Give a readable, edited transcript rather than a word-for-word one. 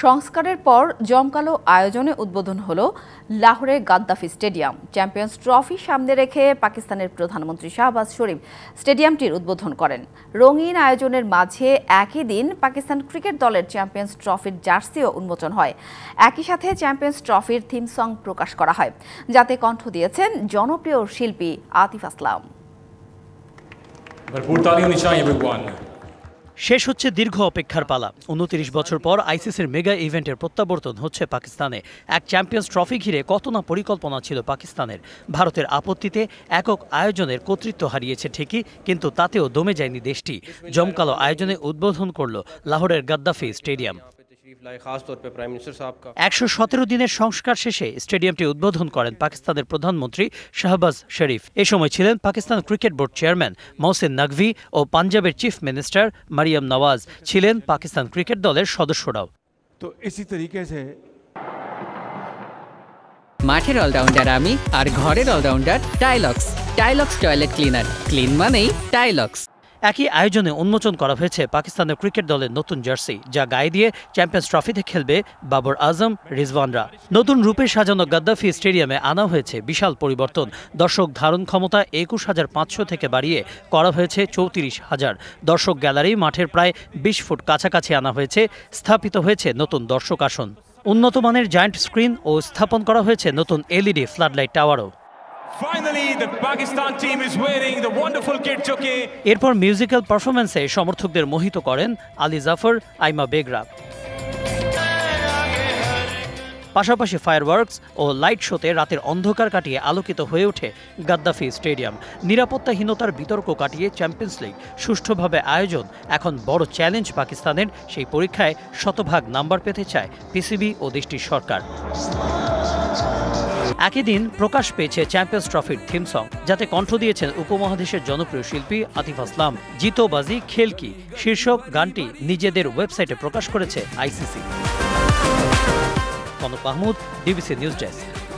সংস্কারের পর জমকালো আয়োজনে উদ্বোধন হলো লাহোরের গাদ্দাফি স্টেডিয়াম। চ্যাম্পিয়ন্স ট্রফি সামনে রেখে পাকিস্তানের প্রধানমন্ত্রী শাহবাজ শরীফ স্টেডিয়ামটির উদ্বোধন করেন। রঙিন আয়োজনের মাঝে একই দিন পাকিস্তান ক্রিকেট দলের চ্যাম্পিয়ন্স ট্রফির জার্সিও উন্মোচন হয়। একই সাথে চ্যাম্পিয়ন্স ট্রফির থিম সং প্রকাশ করা হয়, যাতে কণ্ঠ দিয়েছেন জনপ্রিয় শিল্পী আতিফ আসলাম। শেষ হচ্ছে দীর্ঘ অপেক্ষার পালা। ২৯ বছর পর আইসিসির মেগা ইভেন্টের প্রত্যাবর্তন হচ্ছে পাকিস্তানে। এক চ্যাম্পিয়ন্স ট্রফি ঘিরে কত না পরিকল্পনা ছিল পাকিস্তানের। ভারতের আপত্তিতে একক আয়োজনের কর্তৃত্ব হারিয়েছে ঠিকই, কিন্তু তাতেও দমে যায়নি দেশটি। জমকালো আয়োজনে উদ্বোধন করল লাহোরের গাদ্দাফি স্টেডিয়াম। ১১৭ দিনের সংস্কার শেষে স্টেডিয়ামটি উদ্বোধন করেন পাকিস্তানের প্রধানমন্ত্রী শাহবাজ শরীফ। এ সময় ছিলেন Pakistan cricket board chairman Mohsin Naqvi ও পাঞ্জাবের চিফ মিনিস্টার মারিয়াম নওয়াজ। ছিলেন পাকিস্তান ক্রিকেট দলের সদস্যরাও। মাঠের অলরাউন্ডার আমি, আর ঘরের all-rounder Tylox. Tylox toilet cleaner, clean মানেই টাইলক্স। একই আয়োজনে উন্মোচন করা হয়েছে পাকিস্তানের ক্রিকেট দলের নতুন জার্সি, যা গায়ে দিয়ে চ্যাম্পিয়ন্স ট্রফিতে খেলবে বাবর আজম, রিজওয়ানরা। নতুন রূপে সাজানো গাদ্দাফি স্টেডিয়ামে আনা হয়েছে বিশাল পরিবর্তন। দর্শক ধারণ ক্ষমতা ২১,৫০০ থেকে বাড়িয়ে করা হয়েছে ৩৪,০০০। দর্শক গ্যালারি মাঠের প্রায় ২০ ফুট কাছাকাছি আনা হয়েছে। স্থাপিত হয়েছে নতুন দর্শক আসন। উন্নত মানের জায়ান্ট স্ক্রিন ও স্থাপন করা হয়েছে নতুন এলইডি ফ্লাডলাইট টাওয়ারও। এরপর মিউজিক্যাল পারফরমেন্সে সমর্থকদের মোহিত করেন আলী জাফর, আইমা বেগরা। পাশাপাশি ফায়ারওয়ার্কস ও লাইট শোতে রাতের অন্ধকার কাটিয়ে আলোকিত হয়ে ওঠে গাদ্দাফি স্টেডিয়াম। নিরাপত্তাহীনতার বিতর্ক কাটিয়ে চ্যাম্পিয়ন্স লিগ সুষ্ঠুভাবে আয়োজন এখন বড় চ্যালেঞ্জ পাকিস্তানের। সেই পরীক্ষায় শতভাগ নাম্বার পেতে চায় পিসিবি ও দেশটির সরকার। একই দিন প্রকাশ পেয়েছে চ্যাম্পিয়ন্স ট্রফির থিম সং, যাতে কণ্ঠ দিয়েছেন উপমহাদেশের জনপ্রিয় শিল্পী আতিফ আসলাম। জিতো বাজি খেল কি শীর্ষক গানটি নিজেদের ওয়েবসাইটে প্রকাশ করেছে ICC. Kanak Mahmud, DBC news desk.